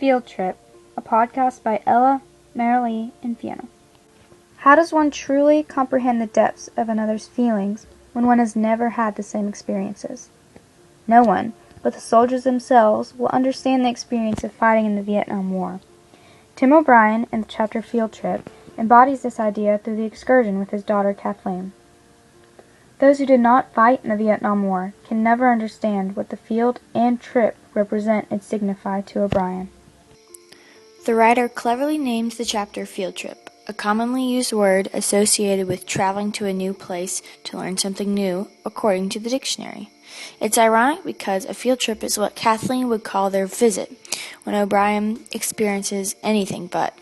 Field Trip, a podcast by Ella, Marilee, and Fiona. How does one truly comprehend the depths of another's feelings when one has never had the same experiences? No one, but the soldiers themselves, will understand the experience of fighting in the Vietnam War. Tim O'Brien, in the chapter Field Trip, embodies this idea through the excursion with his daughter Kathleen. Those who did not fight in the Vietnam War can never understand what the field and trip represent and signify to O'Brien. The writer cleverly names the chapter Field Trip, a commonly used word associated with traveling to a new place to learn something new, according to the dictionary. It's ironic because a field trip is what Kathleen would call their visit, when O'Brien experiences anything but.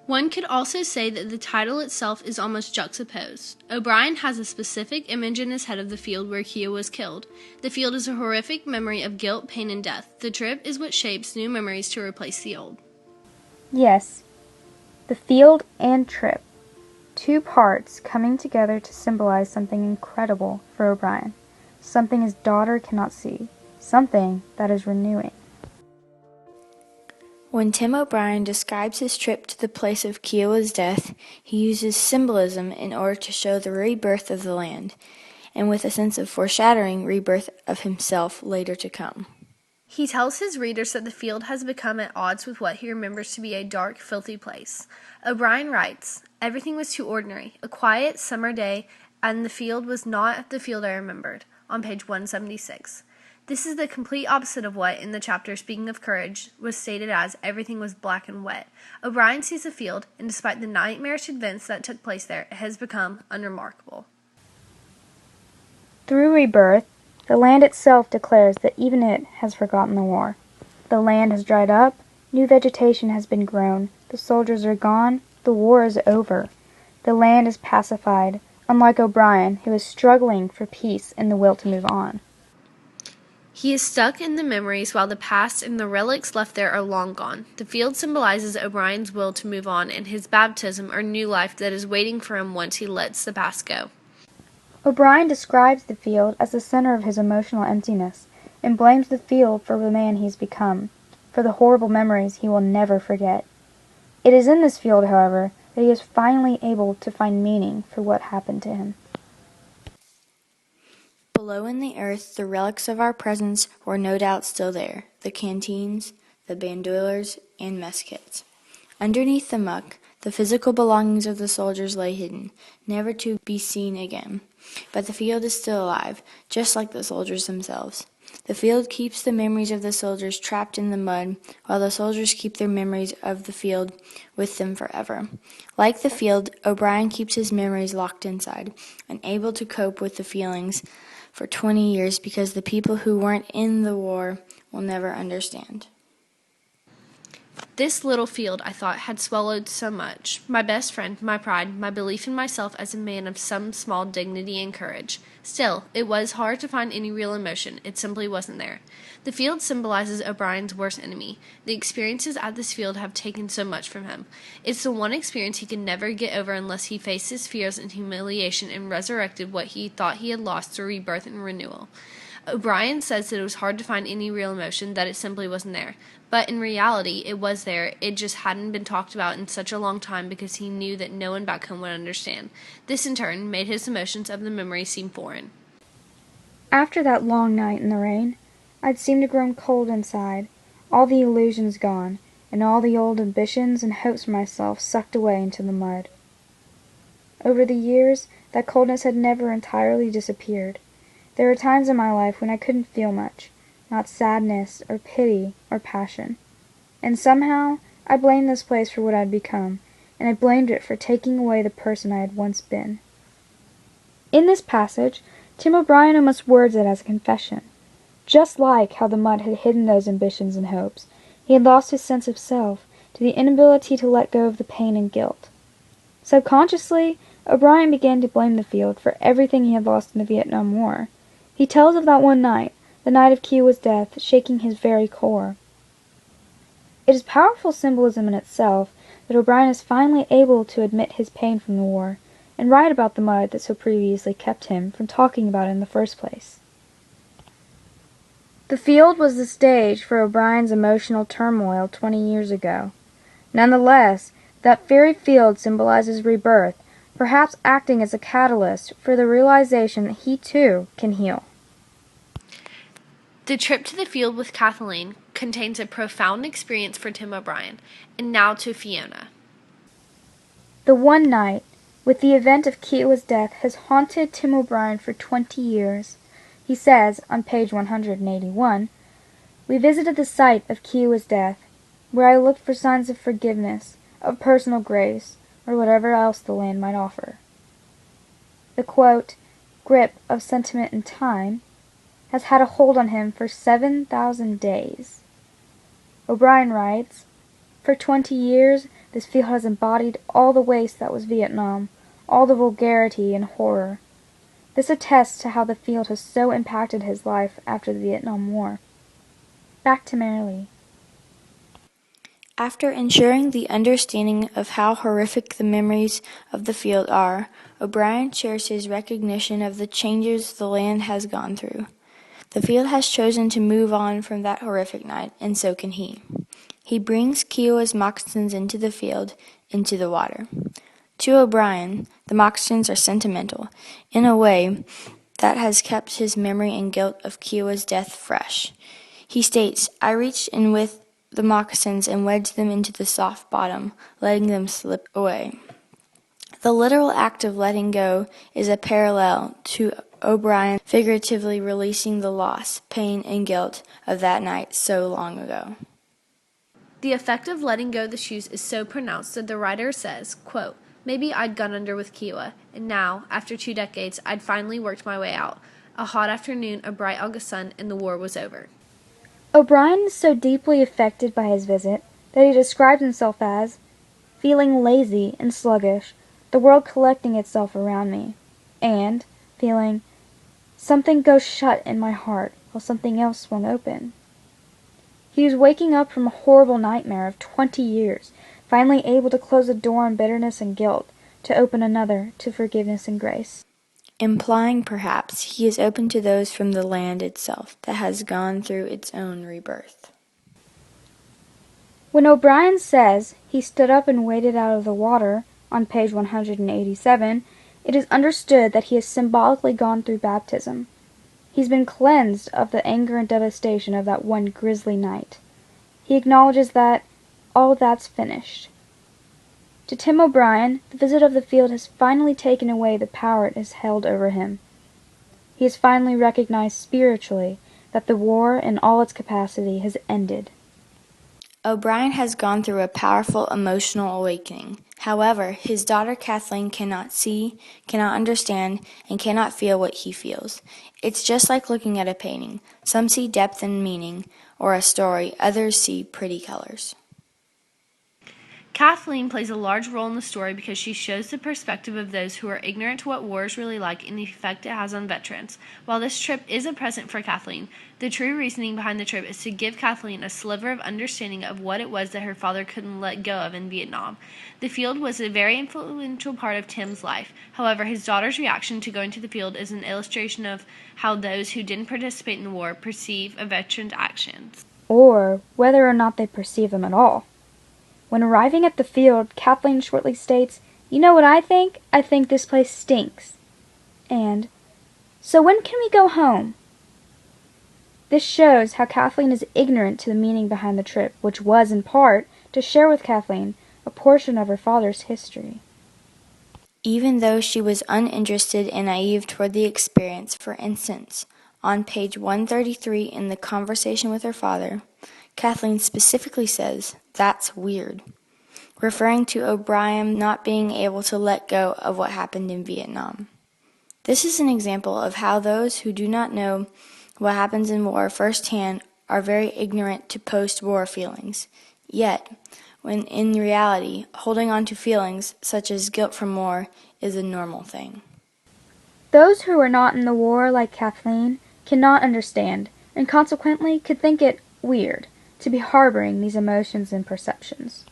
One could also say that the title itself is almost juxtaposed. O'Brien has a specific image in his head of the field where Keo was killed. The field is a horrific memory of guilt, pain, and death. The trip is what shapes new memories to replace the old. Yes, the field and trip, two parts coming together to symbolize something incredible for O'Brien, something his daughter cannot see, something that is renewing. When Tim O'Brien describes his trip to the place of Kiowa's death, he uses symbolism in order to show the rebirth of the land, and with a sense of foreshadowing rebirth of himself later to come. He tells his readers that the field has become at odds with what he remembers to be a dark, filthy place. O'Brien writes, "Everything was too ordinary. A quiet summer day, and the field was not the field I remembered," on page 176. This is the complete opposite of what, in the chapter Speaking of Courage, was stated as everything was black and wet. O'Brien sees the field, and despite the nightmarish events that took place there, it has become unremarkable. Through rebirth, the land itself declares that even it has forgotten the war. The land has dried up, new vegetation has been grown, the soldiers are gone, the war is over. The land is pacified, unlike O'Brien, who is struggling for peace and the will to move on. He is stuck in the memories while the past and the relics left there are long gone. The field symbolizes O'Brien's will to move on and his baptism or new life that is waiting for him once he lets the past go. O'Brien describes the field as the center of his emotional emptiness and blames the field for the man he's become, for the horrible memories he will never forget. It is in this field, however, that he is finally able to find meaning for what happened to him. Below in the earth, the relics of our presence were no doubt still there, the canteens, the bandoliers, and mess kits. Underneath the muck, the physical belongings of the soldiers lay hidden, never to be seen again. But the field is still alive, just like the soldiers themselves. The field keeps the memories of the soldiers trapped in the mud, while the soldiers keep their memories of the field with them forever. Like the field, O'Brien keeps his memories locked inside, unable to cope with the feelings for 20 years because the people who weren't in the war will never understand. This little field, I thought, had swallowed so much. My best friend, my pride, my belief in myself as a man of some small dignity and courage. Still, it was hard to find any real emotion. It simply wasn't there. The field symbolizes O'Brien's worst enemy. The experiences at this field have taken so much from him. It's the one experience he can never get over unless he faced his fears and humiliation and resurrected what he thought he had lost through rebirth and renewal. O'Brien says that it was hard to find any real emotion, that it simply wasn't there. But in reality, it was there. It just hadn't been talked about in such a long time because he knew that no one back home would understand. This, in turn, made his emotions of the memory seem foreign. After that long night in the rain, I'd seemed to grow cold inside, all the illusions gone, and all the old ambitions and hopes for myself sucked away into the mud. Over the years, that coldness had never entirely disappeared. There were times in my life when I couldn't feel much, not sadness or pity or passion. And somehow I blamed this place for what I'd become, and I blamed it for taking away the person I had once been. In this passage, Tim O'Brien almost words it as a confession. Just like how the mud had hidden those ambitions and hopes, he had lost his sense of self to the inability to let go of the pain and guilt. Subconsciously, O'Brien began to blame the field for everything he had lost in the Vietnam War. He tells of that one night, the night of Kiowa's death, shaking his very core. It is powerful symbolism in itself that O'Brien is finally able to admit his pain from the war, and write about the mud that so previously kept him from talking about it in the first place. The field was the stage for O'Brien's emotional turmoil 20 years ago. Nonetheless, that very field symbolizes rebirth, perhaps acting as a catalyst for the realization that he too can heal. The trip to the field with Kathleen contains a profound experience for Tim O'Brien, and now to Fiona. The one night, with the event of Kiowa's death, has haunted Tim O'Brien for 20 years. He says, on page 181, "We visited the site of Kiowa's death, where I looked for signs of forgiveness, of personal grace, or whatever else the land might offer." The quote, "grip of sentiment and time," has had a hold on him for 7,000 days. O'Brien writes, "For 20 years this field has embodied all the waste that was Vietnam, all the vulgarity and horror. This attests to how the field has so impacted his life after the Vietnam War." Back to Marilee. After ensuring the understanding of how horrific the memories of the field are, O'Brien shares his recognition of the changes the land has gone through. The field has chosen to move on from that horrific night, and so can he. He brings Kiowa's moccasins into the field, into the water. To O'Brien, the moccasins are sentimental, in a way that has kept his memory and guilt of Kiowa's death fresh. He states, "I reached in with the moccasins and wedged them into the soft bottom, letting them slip away." The literal act of letting go is a parallel to O'Brien figuratively releasing the loss, pain, and guilt of that night so long ago. The effect of letting go the shoes is so pronounced that the writer says, quote, "Maybe I'd gone under with Kiowa, and now, after 2 decades, I'd finally worked my way out. A hot afternoon, a bright August sun, and the war was over." O'Brien is so deeply affected by his visit that he describes himself as feeling lazy and sluggish, the world collecting itself around me, and feeling something go shut in my heart while something else swung open. He was waking up from a horrible nightmare of 20 years, finally able to close a door on bitterness and guilt, to open another to forgiveness and grace. Implying, perhaps, he is open to those from the land itself that has gone through its own rebirth. When O'Brien says he stood up and waded out of the water, on page 187, it is understood that he has symbolically gone through baptism. He's been cleansed of the anger and devastation of that one grisly night. He acknowledges that all that's finished. To Tim O'Brien, the visit of the field has finally taken away the power it has held over him. He has finally recognized spiritually that the war in all its capacity has ended. O'Brien has gone through a powerful emotional awakening. However, his daughter Kathleen cannot see, cannot understand, and cannot feel what he feels. It's just like looking at a painting. Some see depth and meaning, or a story, others see pretty colors. Kathleen plays a large role in the story because she shows the perspective of those who are ignorant to what war is really like and the effect it has on veterans. While this trip is a present for Kathleen, the true reasoning behind the trip is to give Kathleen a sliver of understanding of what it was that her father couldn't let go of in Vietnam. The field was a very influential part of Tim's life. However, his daughter's reaction to going to the field is an illustration of how those who didn't participate in the war perceive a veteran's actions. Or whether or not they perceive them at all. When arriving at the field, Kathleen shortly states, "You know what I think? I think this place stinks." And, "So when can we go home?" This shows how Kathleen is ignorant to the meaning behind the trip, which was, in part, to share with Kathleen a portion of her father's history. Even though she was uninterested and naive toward the experience, for instance, on page 133 in the conversation with her father, Kathleen specifically says, "That's weird," referring to O'Brien not being able to let go of what happened in Vietnam. This is an example of how those who do not know what happens in war firsthand are very ignorant to post-war feelings. Yet, when in reality, holding on to feelings such as guilt from war is a normal thing. Those who were not in the war, like Kathleen, cannot understand, and consequently could think it weird to be harboring these emotions and perceptions.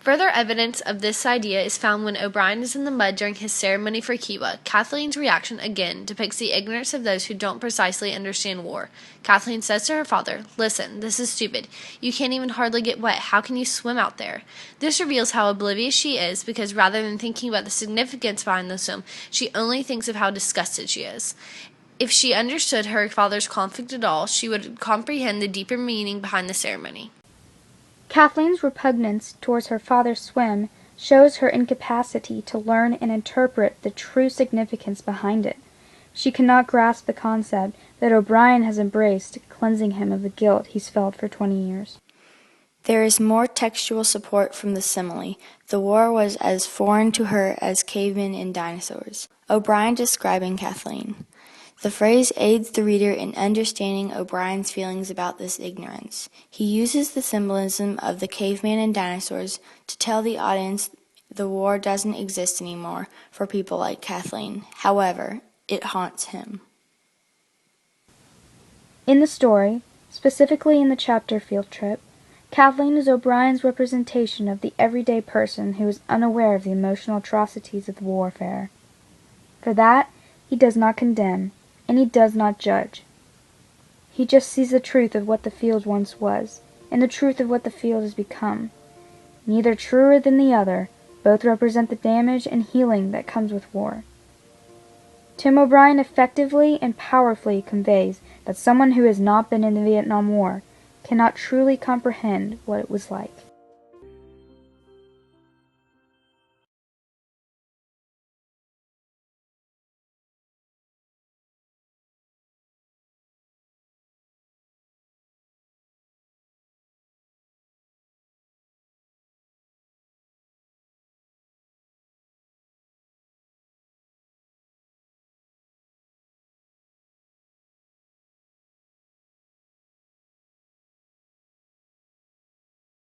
Further evidence of this idea is found when O'Brien is in the mud during his ceremony for Kiowa. Kathleen's reaction again depicts the ignorance of those who don't precisely understand war. Kathleen says to her father, "Listen, this is stupid. You can't even hardly get wet. How can you swim out there?" This reveals how oblivious she is, because rather than thinking about the significance behind the swim, she only thinks of how disgusted she is. If she understood her father's conflict at all, she would comprehend the deeper meaning behind the ceremony. Kathleen's repugnance towards her father's swim shows her incapacity to learn and interpret the true significance behind it. She cannot grasp the concept that O'Brien has embraced, cleansing him of the guilt he's felt for 20 years. There is more textual support from the simile. The war was as foreign to her as cavemen and dinosaurs. O'Brien describing Kathleen. The phrase aids the reader in understanding O'Brien's feelings about this ignorance. He uses the symbolism of the caveman and dinosaurs to tell the audience the war doesn't exist anymore for people like Kathleen. However, it haunts him. In the story, specifically in the chapter Field Trip, Kathleen is O'Brien's representation of the everyday person who is unaware of the emotional atrocities of the warfare. For that, he does not condemn, and he does not judge. He just sees the truth of what the field once was, and the truth of what the field has become. Neither truer than the other, both represent the damage and healing that comes with war. Tim O'Brien effectively and powerfully conveys that someone who has not been in the Vietnam War cannot truly comprehend what it was like.